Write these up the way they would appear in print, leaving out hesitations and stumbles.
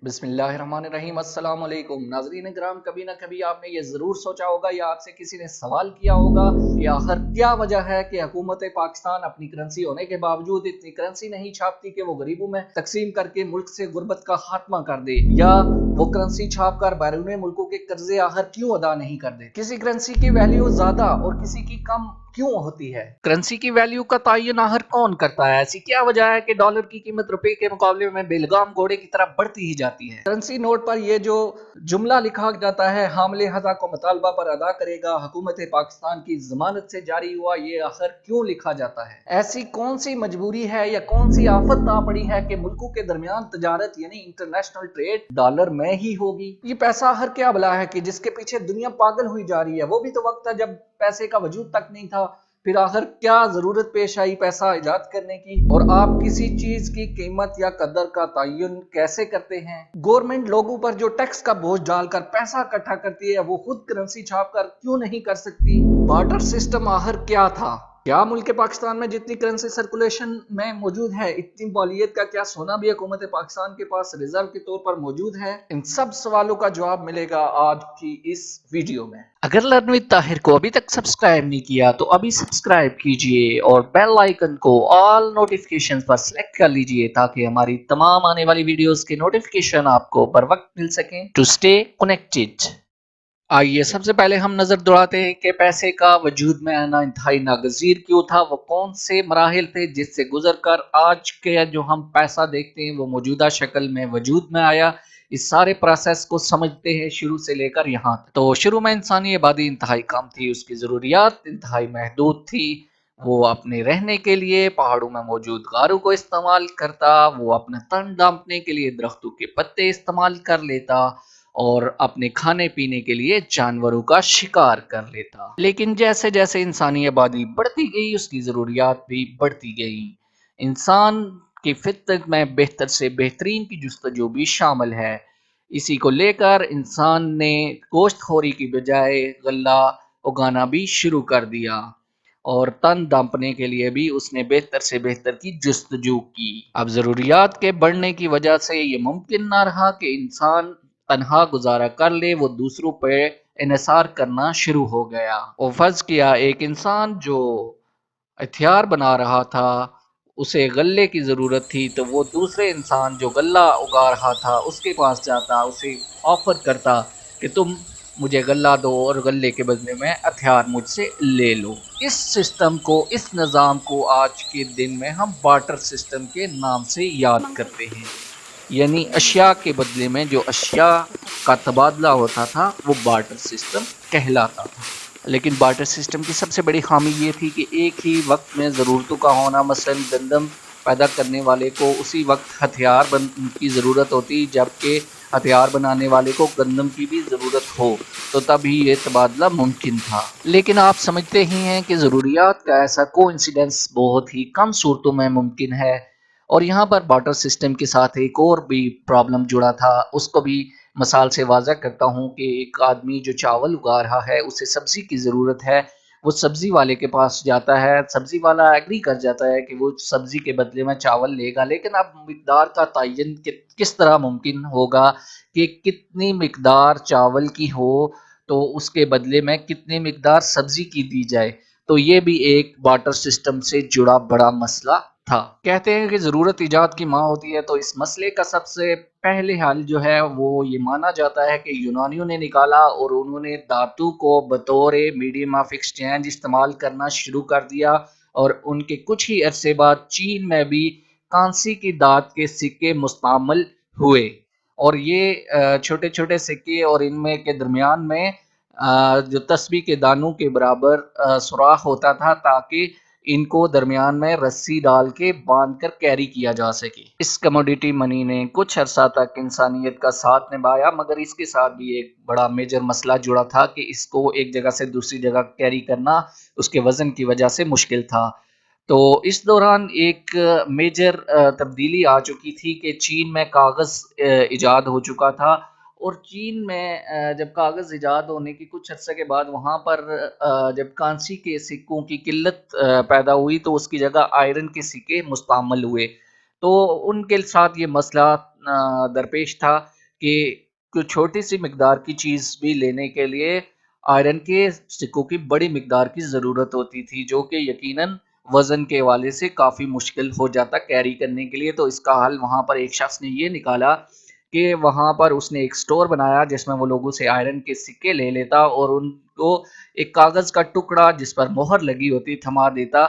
बिस्मिल्लाहिर्रहमानिर्रहीम। अस्सलाम वालेकुम नाज़रीन किराम, कभी ना कभी आपने ये ज़रूर सोचा होगा या आपसे किसी ने सवाल किया होगा कि आखिर क्या वजह है कि हुकूमत पाकिस्तान अपनी करेंसी होने के बावजूद इतनी करेंसी नहीं छापती कि वो गरीबों में तकसीम करके मुल्क से गुर्बत का खात्मा कर दे, या वो करेंसी छाप कर बैरून मुल्कों के कर्जे आखिर क्यों अदा नहीं कर दे। किसी करेंसी की वैल्यू ज्यादा और किसी की कम क्यों होती है? करेंसी की वैल्यू का तयन आखिर कौन करता है? ऐसी क्या वजह है कि डॉलर की कीमत रुपए के मुकाबले में बेलगाम घोड़े की तरह बढ़ती ही जाती है? करेंसी नोट पर यह जो जुमला लिखा जाता है, हामले हजा को मुतालबा पर अदा करेगा, हुकूमत पाकिस्तान की जमानत से जारी हुआ, ये आखिर क्यों लिखा जाता है? ऐसी कौन सी मजबूरी है या कौन सी आफत आ पड़ी है कि मुल्कों के दरमियान तजारत यानी इंटरनेशनल ट्रेड डॉलर में ही होगी? ये पैसा हर क्या बला है कि जिसके पीछे दुनिया पागल हुई जा रही है? वो भी तो वक्त था जब पैसे का वजूद तक नहीं था। फिर आखिर क्या जरूरत पेश आई पैसा इजाद करने की? और आप किसी चीज की कीमत या कदर का तयन कैसे करते हैं? गवर्नमेंट लोगों पर जो टैक्स का बोझ डालकर पैसा इकट्ठा करती है, वो खुद करेंसी छाप कर क्यों नहीं कर सकती? बार्टर सिस्टम आखिर क्या था? क्या मुल्क पाकिस्तान में जितनी करेंसी सर्कुलेशन में मौजूद है, इतनी बालियत का क्या सोना भी हुकूमत पाकिस्तान के पास रिजर्व के तौर पर मौजूद है? इन सब सवालों का जवाब मिलेगा आज की इस वीडियो में। अगर लर्नविद ताहिर को अभी तक सब्सक्राइब नहीं किया तो अभी सब्सक्राइब कीजिए और बेल आइकन को ऑल नोटिफिकेशंस पर सिलेक्ट कर लीजिए ताकि हमारी तमाम आने वाली वीडियोस के नोटिफिकेशन आपको बर वक्त मिल सकें। टू स्टे कनेक्टेड, आइए सबसे पहले हम नजर दौड़ाते हैं कि पैसे का वजूद में आना इंतहाई नागजीर क्यों था। वो कौन से मराहिल थे जिससे गुजरकर आज के जो हम पैसा देखते हैं वो मौजूदा शक्ल में वजूद में आया। इस सारे प्रोसेस को समझते हैं शुरू से लेकर यहाँ तक। तो शुरू में इंसानी आबादी इंतहाई कम थी, उसकी जरूरियात इंतहाई महदूद थी। वो अपने रहने के लिए पहाड़ों में मौजूद गारों को इस्तेमाल करता, वो अपना तन दांपने के लिए दरख्तों के पत्ते इस्तेमाल कर लेता और अपने खाने पीने के लिए जानवरों का शिकार कर लेता। लेकिन जैसे जैसे इंसानी आबादी बढ़ती गई उसकी जरूरियात भी बढ़ती गई। इंसान की फितरत में बेहतर से बेहतरीन की जुस्तजू भी शामिल है। इसी को लेकर इंसान ने गोश्तखोरी की बजाय गल्ला उगाना भी शुरू कर दिया और तन दांपने के लिए भी उसने बेहतर से बेहतर की जुस्तजू की। अब जरूरियात के बढ़ने की वजह से ये मुमकिन ना रहा कि इंसान तनहा गुजारा कर ले, वो दूसरों पे इन्हिसार करना शुरू हो गया। वो फर्ज किया एक इंसान जो हथियार बना रहा था, उसे गल्ले की जरूरत थी, तो वो दूसरे इंसान जो गल्ला उगा रहा था उसके पास जाता, उसे ऑफर करता कि तुम मुझे गल्ला दो और गल्ले के बदले में हथियार मुझसे ले लो। इस सिस्टम को, इस निज़ाम को आज के दिन में हम बार्टर सिस्टम के नाम से याद करते हैं। यानी अशिया के बदले में जो अशिया का तबादला होता था वो बार्टर सिस्टम कहलाता था। लेकिन बार्टर सिस्टम की सबसे बड़ी खामी ये थी कि एक ही वक्त में ज़रूरतों का होना। मसलन गंदम पैदा करने वाले को उसी वक्त हथियार की ज़रूरत होती, जबकि हथियार बनाने वाले को गंदम की भी ज़रूरत हो, तो तभी ये तबादला मुमकिन था। लेकिन आप समझते ही हैं कि ज़रूरियात का ऐसा कोइंसिडेंस बहुत ही कम सूरतों में मुमकिन है। और यहाँ पर बार्टर सिस्टम के साथ एक और भी प्रॉब्लम जुड़ा था, उसको भी मिसाल से वाज़ह करता हूँ कि एक आदमी जो चावल उगा रहा है, उसे सब्जी की ज़रूरत है, वो सब्जी वाले के पास जाता है, सब्जी वाला एग्री कर जाता है कि वो सब्जी के बदले में चावल लेगा। लेकिन अब मिकदार का तयन किस तरह मुमकिन होगा कि कितनी मिकदार चावल की हो तो उसके बदले में कितनी मिकदार सब्जी की दी जाए। तो ये भी एक बार्टर सिस्टम से जुड़ा बड़ा मसला था। कहते हैं कि जरूरत इजाद की माँ होती है, तो इस मसले का सबसे पहले हल जो है वो ये माना जाता है कि यूनानियों ने निकाला और उन्होंने धातु को बतौर मीडियम ऑफ एक्सचेंज इस्तेमाल करना शुरू कर दिया। और उनके कुछ ही अरसे बाद चीन में भी कांसी की धात के सिक्के मुस्तमाल हुए। और ये छोटे छोटे सिक्के और इनमें के दरमियान में जो तस्बीह के दानों के बराबर सुराख होता था, ताकि इनको दरमियान में रस्सी डाल के बांध कर कैरी किया जा सके। इस कमोडिटी मनी ने कुछ अरसा तक इंसानियत का साथ निभाया, मगर इसके साथ भी एक बड़ा मेजर मसला जुड़ा था कि इसको एक जगह से दूसरी जगह कैरी करना उसके वजन की वजह से मुश्किल था। तो इस दौरान एक मेजर तब्दीली आ चुकी थी कि चीन में कागज़ इजाद हो चुका था। और चीन में जब कागज़ इजाद होने की कुछ अर्से के बाद वहाँ पर जब कांसी के सिक्कों की किल्लत पैदा हुई, तो उसकी जगह आयरन के सिक्के मुस्तअमल हुए। تو ان کے ساتھ یہ مسئلہ درپیش تھا کہ کچھ چھوٹی سی مقدار کی چیز بھی لینے کے لیے آئرن کے سکوں کی بڑی مقدار کی ضرورت ہوتی تھی، جو کہ یقیناً وزن کے حوالے سے کافی مشکل ہو جاتا کیری کرنے کے لیے۔ تو اس کا حل وہاں پر ایک شخص نے یہ نکالا کہ وہاں پر اس نے ایک سٹور بنایا جس میں وہ لوگوں سے آئرن کے سکے لے لیتا اور ان کو ایک کاغذ کا ٹکڑا جس پر مہر لگی ہوتی تھما دیتا،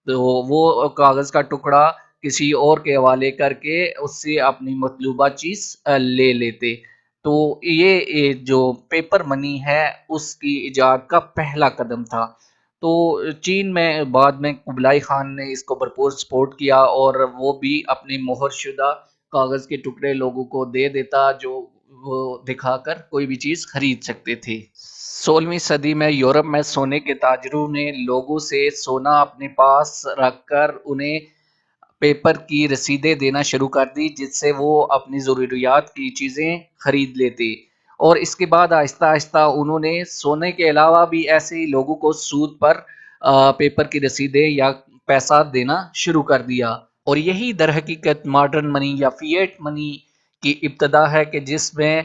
تو وہ کاغذ کا ٹکڑا کسی اور کے حوالے کر کے اس سے اپنی مطلوبہ چیز لے لیتے۔ تو یہ جو پیپر منی ہے اس کی ایجاد کا پہلا قدم تھا۔ تو چین میں بعد میں قبلائی خان نے اس کو بھرپور سپورٹ کیا اور وہ بھی اپنی مہر شدہ کاغذ کے ٹکڑے لوگوں کو دے دیتا جو وہ دکھا کر کوئی بھی چیز خرید سکتے تھے۔ 16ویں صدی میں یورپ میں سونے کے تاجروں نے لوگوں سے سونا اپنے پاس رکھ کر انہیں پیپر کی رسیدیں دینا شروع کر دی جس سے وہ اپنی ضروریات کی چیزیں خرید لیتے، اور اس کے بعد آہستہ آہستہ انہوں نے سونے کے علاوہ بھی ایسے ہی لوگوں کو سود پر پیپر کی رسیدیں یا پیسہ دینا شروع کر دیا، اور یہی در حقیقت ماڈرن منی یا فیٹ منی کی ابتدا ہے کہ جس میں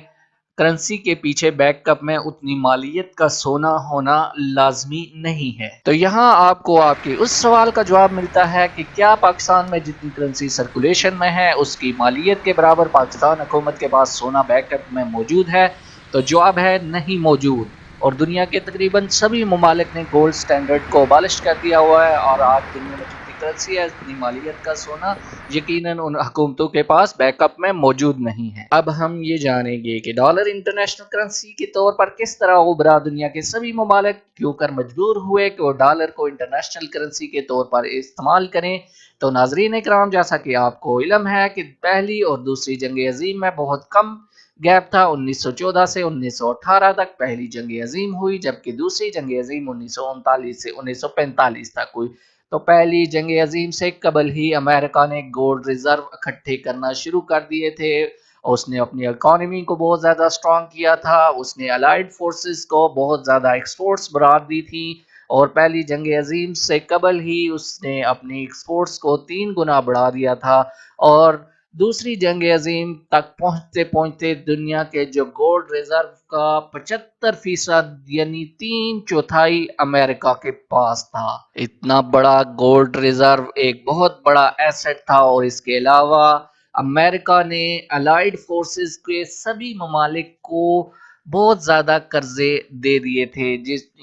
کرنسی کے پیچھے بیک اپ میں اتنی مالیت کا سونا ہونا لازمی نہیں ہے۔ تو یہاں آپ کو آپ کے اس سوال کا جواب ملتا ہے کہ کیا پاکستان میں جتنی کرنسی سرکولیشن میں ہے اس کی مالیت کے برابر پاکستان حکومت کے پاس سونا بیک اپ میں موجود ہے؟ تو جواب ہے نہیں موجود، اور دنیا کے تقریباً سبھی ممالک نے گولڈ سٹینڈرڈ کو ابالش کر دیا ہوا ہے، اور آج دنیا میں جتنی کرنسی ہے اتنی مالیت کا سونا یقیناً ان حکومتوں کے پاس بیک اپ میں موجود نہیں ہے۔ اب ہم یہ جانیں گے کہ ڈالر انٹرنیشنل کرنسی کے طور پر کس طرح ابھرا۔ دنیا کے سبھی ممالک کیوں کر مجبور ہوئے کہ وہ ڈالر کو انٹرنیشنل کرنسی کے طور پر استعمال کریں؟ تو ناظرین اکرام، جیسا کہ آپ کو علم ہے کہ پہلی اور دوسری جنگ عظیم میں بہت کم گیپ تھا، 1914 سے 1918 تک پہلی جنگ عظیم ہوئی، جبکہ دوسری جنگ عظیم 1939 سے 1945 تک ہوئی۔ تو پہلی جنگ عظیم سے قبل ہی امریکہ نے گولڈ ریزرو اکٹھے کرنا شروع کر دیے تھے، اور اس نے اپنی اکانومی کو بہت زیادہ سٹرونگ کیا تھا، اس نے الائیڈ فورسز کو بہت زیادہ ایکسپورٹس بڑھا دی تھی، اور پہلی جنگ عظیم سے قبل ہی اس نے اپنی ایکسپورٹس کو 3 گنا بڑھا دیا تھا، اور دوسری جنگ عظیم تک پہنچتے پہنچتے دنیا کے جو گولڈ ریزرو کا 75% یعنی 3/4 امریکہ کے پاس تھا۔ اتنا بڑا گولڈ ریزرو ایک بہت بڑا ایسٹ تھا، اور اس کے علاوہ امریکہ نے الائیڈ فورسز کے سبھی ممالک کو بہت زیادہ قرضے دے دیے تھے،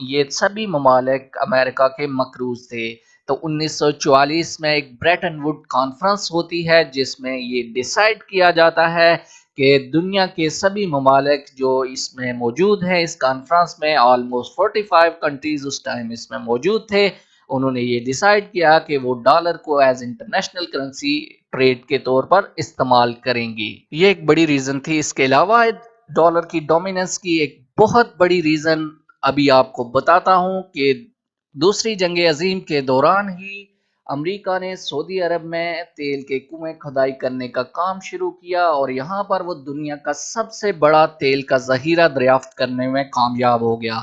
یہ سبھی ممالک امریکہ کے مقروض تھے۔ تو 1944 میں ایک بریٹن ووڈ کانفرنس ہوتی ہے جس میں یہ ڈیسائیڈ کیا جاتا ہے کہ دنیا کے سبھی ممالک جو اس میں موجود ہیں، اس کانفرنس میں آلموسٹ 45 کنٹریز اس ٹائم اس میں موجود تھے، انہوں نے یہ ڈیسائیڈ کیا کہ وہ ڈالر کو ایز انٹرنیشنل کرنسی ٹریڈ کے طور پر استعمال کریں گے۔ یہ ایک بڑی ریزن تھی۔ اس کے علاوہ ڈالر کی ڈومیننس کی ایک بہت بڑی ریزن ابھی آپ کو بتاتا ہوں کہ دوسری جنگ عظیم کے دوران ہی امریکہ نے سعودی عرب میں تیل کے کنویں کھدائی کرنے کا کام شروع کیا، اور یہاں پر وہ دنیا کا سب سے بڑا تیل کا ذخیرہ دریافت کرنے میں کامیاب ہو گیا،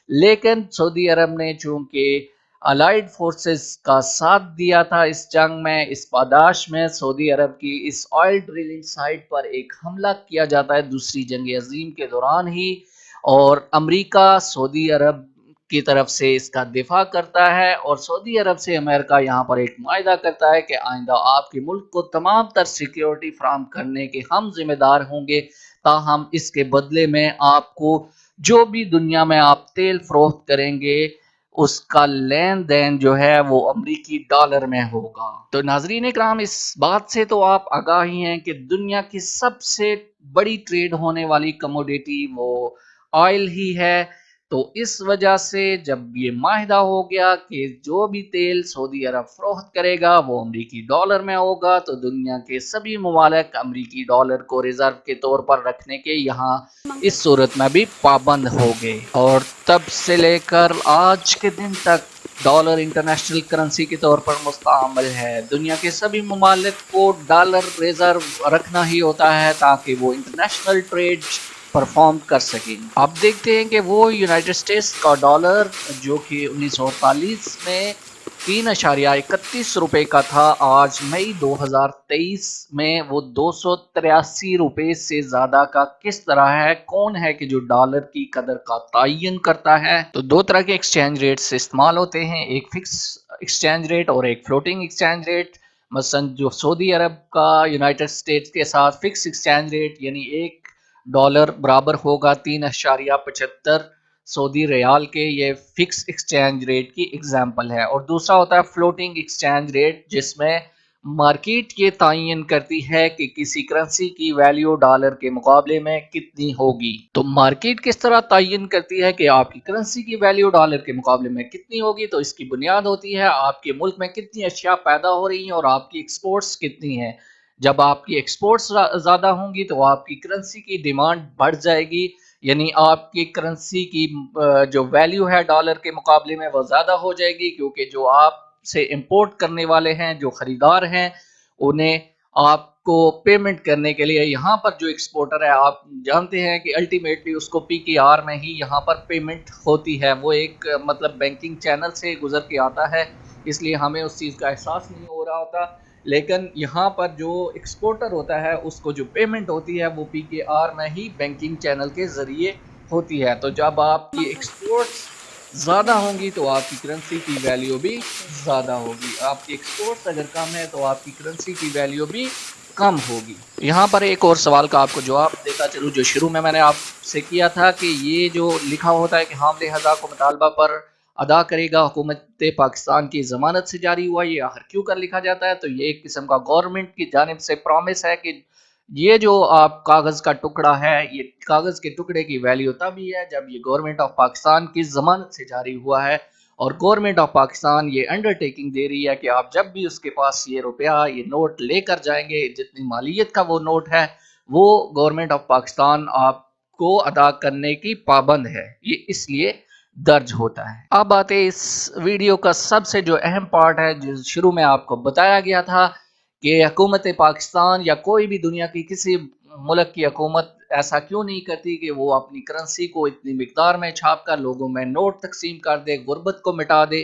لیکن سعودی عرب نے چونکہ الائیڈ فورسز کا ساتھ دیا تھا اس جنگ میں، اس پاداش میں سعودی عرب کی اس آئل ڈرلنگ سائٹ پر ایک حملہ کیا جاتا ہے دوسری جنگ عظیم کے دوران ہی، اور امریکہ سعودی عرب کی طرف سے اس کا دفاع کرتا ہے، اور سعودی عرب سے امریکہ یہاں پر ایک معاہدہ کرتا ہے کہ آئندہ آپ کے ملک کو تمام تر سیکیورٹی فراہم کرنے کے ہم ذمہ دار ہوں گے، تاہم اس کے بدلے میں آپ کو جو بھی دنیا میں آپ تیل فروخت کریں گے اس کا لین دین جو ہے وہ امریکی ڈالر میں ہوگا۔ تو ناظرین اکرام، اس بات سے تو آپ آگاہ ہی ہیں کہ دنیا کی سب سے بڑی ٹریڈ ہونے والی کموڈیٹی وہ آئل ہی ہے، تو اس وجہ سے جب یہ معاہدہ ہو گیا کہ جو بھی تیل سعودی عرب فروخت کرے گا وہ امریکی ڈالر میں ہوگا، تو دنیا کے سبھی ممالک امریکی ڈالر کو ریزرو کے طور پر رکھنے کے یہاں اس صورت میں بھی پابند ہو گئے، اور تب سے لے کر آج کے دن تک ڈالر انٹرنیشنل کرنسی کے طور پر مستعمل ہے۔ دنیا کے سبھی ممالک کو ڈالر ریزرو رکھنا ہی ہوتا ہے تاکہ وہ انٹرنیشنل ٹریڈ پرفارم کر سکیں۔ اب دیکھتے ہیں کہ وہ یونائٹڈ اسٹیٹس کا ڈالر جو کہ 1948 میں ₹3.31 का था, आज मई 2023 में वो 283 रुपए से ज्यादा का किस तरह है? कौन है कि जो डॉलर की कदर का तयन करता है? तो दो तरह के एक्सचेंज रेट्स इस्तेमाल होते हैं, एक फिक्स एक्सचेंज रेट और एक फ्लोटिंग एक्सचेंज रेट। मसलन जो सऊदी अरब का यूनाइटेड स्टेट्स के साथ फिक्स एक्सचेंज रेट यानी $1 बराबर होगा 3.75 सऊदी रियाल के, ये फिक्स एक्सचेंज रेट की एग्जांपल है। और दूसरा होता है फ्लोटिंग एक्सचेंज रेट, जिसमें मार्केट ये तयन करती है कि किसी करेंसी की वैल्यू डॉलर के मुकाबले में कितनी होगी। तो मार्केट किस तरह तयन करती है कि आपकी करेंसी की वैल्यू डॉलर के मुकाबले में कितनी होगी? तो इसकी बुनियाद होती है आपके मुल्क में कितनी अशिया पैदा हो रही हैं और आपकी एक्सपोर्ट्स कितनी है। जब आपकी एक्सपोर्ट्स ज्यादा होंगी तो आपकी करेंसी की डिमांड बढ़ जाएगी, यानी आपकी करेंसी की जो वैल्यू है डॉलर के मुकाबले में वो ज़्यादा हो जाएगी, क्योंकि जो आप से इंपोर्ट करने वाले हैं, जो ख़रीदार हैं, उन्हें आपको पेमेंट करने के लिए यहाँ पर जो एक्सपोर्टर है, आप जानते हैं कि अल्टीमेटली उसको पीकेआर में ही यहाँ पर पेमेंट होती है। वो एक मतलब बैंकिंग चैनल से गुजर के आता है, इसलिए हमें उस चीज़ का एहसास नहीं हो रहा होता। लेकिन यहाँ पर जो एक्सपोर्टर होता है उसको जो पेमेंट होती है वो पीकेआर में ही बैंकिंग चैनल के ज़रिए होती है। तो जब आपकी एक्सपोर्ट्स ज़्यादा होंगी तो आपकी करेंसी की वैल्यू भी ज़्यादा होगी, आपकी एक्सपोर्ट्स अगर कम है तो आपकी करेंसी की वैल्यू भी कम होगी। यहाँ पर एक और सवाल का आपको जवाब देता चलूँ, जो शुरू में मैंने आपसे किया था कि ये जो लिखा होता है कि हामले हज़ा को मुतालबा पर अदा करेगा हुकूमत पाकिस्तान की ज़मानत से जारी हुआ, ये आखिर क्यों कर लिखा जाता है? तो ये एक किस्म का गवर्नमेंट की जानिब से प्रॉमिस है कि ये जो आप कागज़ का टुकड़ा है, ये कागज़ के टुकड़े की वैल्यू तभी है जब ये गवर्नमेंट ऑफ पाकिस्तान की ज़मानत से जारी हुआ है। और गवर्नमेंट ऑफ पाकिस्तान ये अंडरटेकिंग दे रही है कि आप जब भी उसके पास ये रुपया, ये नोट लेकर जाएंगे, जितनी मालियत का वो नोट है, वो गवर्नमेंट ऑफ पाकिस्तान आपको अदा करने की पाबंद है। ये इसलिए दर्ज होता है। अब आते इस वीडियो का सबसे जो अहम पार्ट है, जो शुरू में आपको बताया गया था कि हुकूमत पाकिस्तान या कोई भी दुनिया की किसी मुल्क की हुकूमत ऐसा क्यों नहीं करती कि वो अपनी करेंसी को इतनी मिकदार में छाप कर लोगों में नोट तकसीम कर दे, गुर्बत को मिटा दे।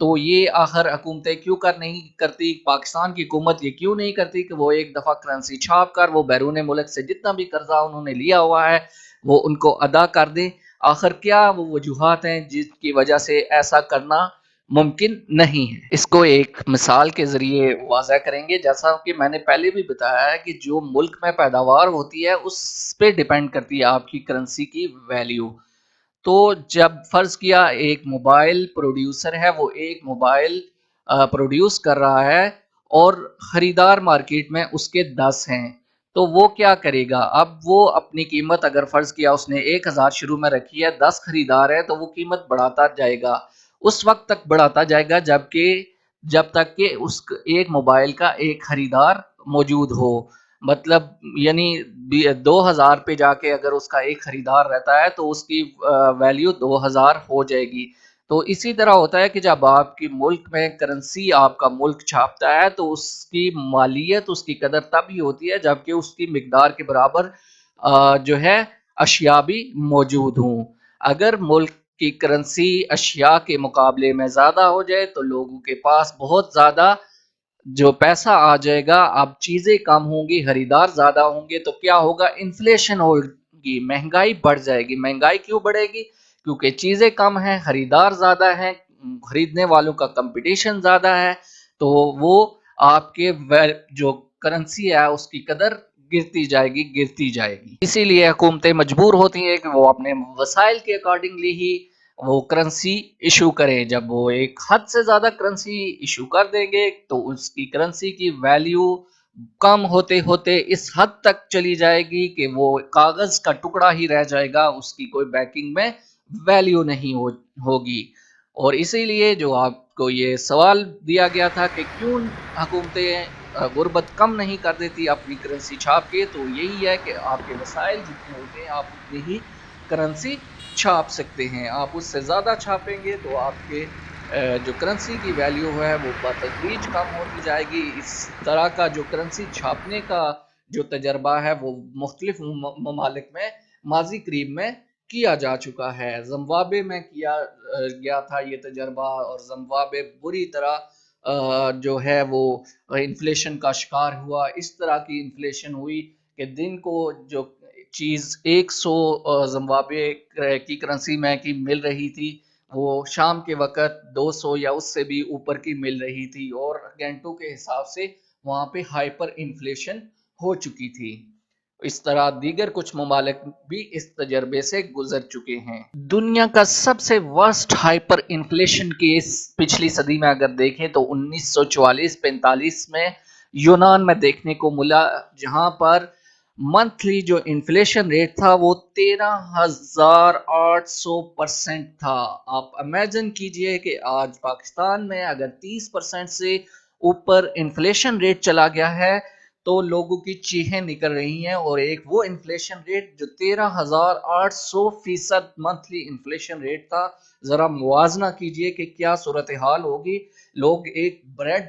तो ये आखिर हुकूमतें क्यों कर नहीं करती, पाकिस्तान की हुकूमत ये क्यों नहीं करती कि वो एक दफ़ा करेंसी छाप कर वो बैरून मुल्क से जितना भी कर्जा उन्होंने लिया हुआ है वो उनको अदा कर दे? आखिर क्या वो वजूहात हैं जिसकी वजह से ऐसा करना मुमकिन नहीं है? इसको एक मिसाल के ज़रिए वाज़ह करेंगे। जैसा कि मैंने पहले भी बताया है कि जो मुल्क में पैदावार होती है उस पे डिपेंड करती है आपकी करेंसी की वैल्यू। तो जब फ़र्ज़ किया एक मोबाइल प्रोड्यूसर है, वो एक मोबाइल प्रोड्यूस कर रहा है और ख़रीदार मार्केट में उसके 10 हैं, तो वो क्या करेगा? अब वो अपनी कीमत अगर फ़र्ज़ किया उसने 1000 शुरू में रखी है, 10 ख़रीदार हैं, तो वो कीमत बढ़ाता जाएगा। उस वक़्त तक बढ़ाता जाएगा जब तक कि उस एक मोबाइल का एक ख़रीदार मौजूद हो। मतलब यानी 2000 पे जाके अगर उसका एक खरीदार रहता है तो उसकी वैल्यू 2000 हो जाएगी। तो इसी तरह होता है कि जब आपकी मुल्क में करेंसी आपका मुल्क छापता है तो उसकी मालियत, उसकी कदर तभी होती है जबकि उसकी मिकदार के बराबर जो है अशिया भी मौजूद हों। अगर मुल्क की करेंसी अशिया के मुकाबले में ज़्यादा हो जाए तो लोगों के पास बहुत ज़्यादा जो पैसा आ जाएगा, अब चीजें कम होंगी, खरीदार ज्यादा होंगे, तो क्या होगा? इन्फ्लेशन होगी, महंगाई बढ़ जाएगी। महंगाई क्यों बढ़ेगी? क्योंकि चीजें कम हैं, खरीदार ज्यादा हैं, खरीदने वालों का कंपटीशन ज्यादा है, तो वो आपके जो करेंसी है उसकी कदर गिरती जाएगी। इसीलिए हुकूमतें मजबूर होती हैं कि वो अपने वसाइल के अकॉर्डिंगली ही वो करेंसी इशू करें। जब वो एक हद से ज़्यादा करेंसी इशू कर देंगे तो उसकी करेंसी की वैल्यू कम होते होते इस हद तक चली जाएगी कि वो कागज़ का टुकड़ा ही रह जाएगा, उसकी कोई बैकिंग में वैल्यू नहीं होगी। और इसीलिए जो आपको ये सवाल दिया गया था कि क्यों हुकूमतें गुर्बत कम नहीं कर देती अपनी करेंसी छाप के, तो यही है कि आपके वसाइल जितने होते हैं आप उतनी ही करेंसी छाप सकते हैं। आप उससे ज़्यादा छापेंगे तो आपके जो करेंसी की वैल्यू है वो बतदरीज कम होती जाएगी। इस तरह का जो करेंसी छापने का जो तजर्बा है वो मुख्तलिफ ममालिक में माजी करीब में کیا جا چکا ہے۔ زمبابوے میں کیا گیا تھا یہ تجربہ، اور زمبابوے بری طرح جو ہے وہ انفلیشن کا شکار ہوا۔ اس طرح کی انفلیشن ہوئی کہ دن کو جو چیز 100 زمبابوے کی کرنسی میں کی مل رہی تھی، وہ شام کے وقت 200 یا اس سے بھی اوپر کی مل رہی تھی، اور گھنٹوں کے حساب سے وہاں پہ ہائپر انفلیشن ہو چکی تھی۔ اس طرح دیگر کچھ ممالک بھی اس تجربے سے گزر چکے ہیں۔ دنیا کا سب سے ورسٹ ہائپر انفلیشن کیس پچھلی صدی میں اگر دیکھیں تو 1944-45 میں یونان میں دیکھنے کو ملا، جہاں پر منتھلی جو انفلیشن ریٹ تھا وہ 13,800% تھا۔ آپ امیجن کیجئے کہ آج پاکستان میں اگر 30% سے اوپر انفلیشن ریٹ چلا گیا ہے تو لوگوں کی چیخیں نکل رہی ہیں، اور ایک وہ انفلیشن ریٹ جو 13,800% منتھلی انفلیشن ریٹ تھا، ذرا موازنہ کیجئے کہ کیا صورتحال ہوگی۔ لوگ ایک بریڈ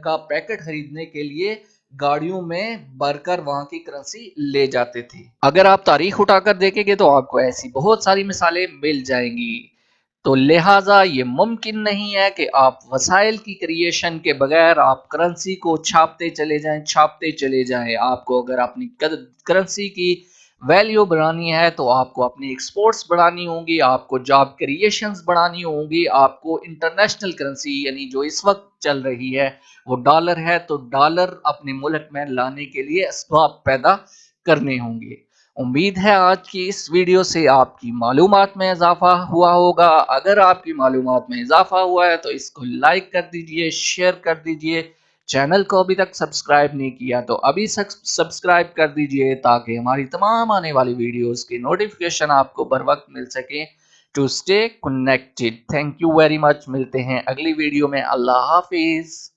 کا پیکٹ خریدنے کے لیے گاڑیوں میں بھر کر وہاں کی کرنسی لے جاتے تھے۔ اگر آپ تاریخ اٹھا کر دیکھیں گے تو آپ کو ایسی بہت ساری مثالیں مل جائیں گی۔ تو لہٰذا یہ ممکن نہیں ہے کہ آپ وسائل کی کریشن کے بغیر آپ کرنسی کو چھاپتے چلے جائیں۔ آپ کو اگر اپنی کرنسی کی ویلیو بڑھانی ہے تو آپ کو اپنی ایکسپورٹس بڑھانی ہوں گی، آپ کو جاب کریشنز بڑھانی ہوں گی، آپ کو انٹرنیشنل کرنسی یعنی جو اس وقت چل رہی ہے وہ ڈالر ہے، تو ڈالر اپنے ملک میں لانے کے لیے اسباب پیدا کرنے ہوں گے۔ امید ہے آج کی اس ویڈیو سے آپ کی معلومات میں اضافہ ہوا ہوگا۔ اگر آپ کی معلومات میں اضافہ ہوا ہے تو اس کو لائک کر دیجئے، شیئر کر دیجئے۔ چینل کو ابھی تک سبسکرائب نہیں کیا تو ابھی سبسکرائب کر دیجئے تاکہ ہماری تمام آنے والی ویڈیوز کی نوٹیفیکیشن آپ کو بر وقت مل سکیں۔ To stay connected, thank you very much. ملتے ہیں اگلی ویڈیو میں۔ اللہ حافظ۔